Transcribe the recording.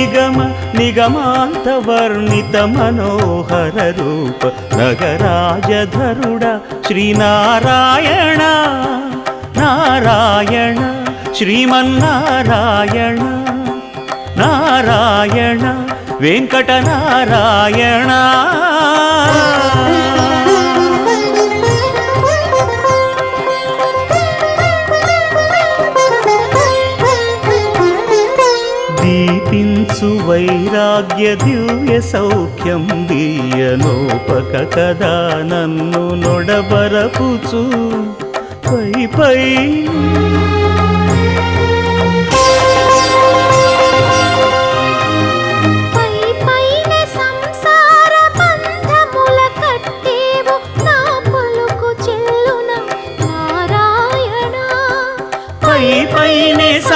నిగమ నిగమాంత వర్ణిత మనోహర రూప నగరాజధరుడ శ్రీనారాయణ నారాయణ శ్రీమన్నారాయణ నారాయణ వెంకటనారాయణ. దీపించు వైరాగ్య దివ్య సౌఖ్యం దీయనోపక కదా నన్ను నొడబరపుచు పై పై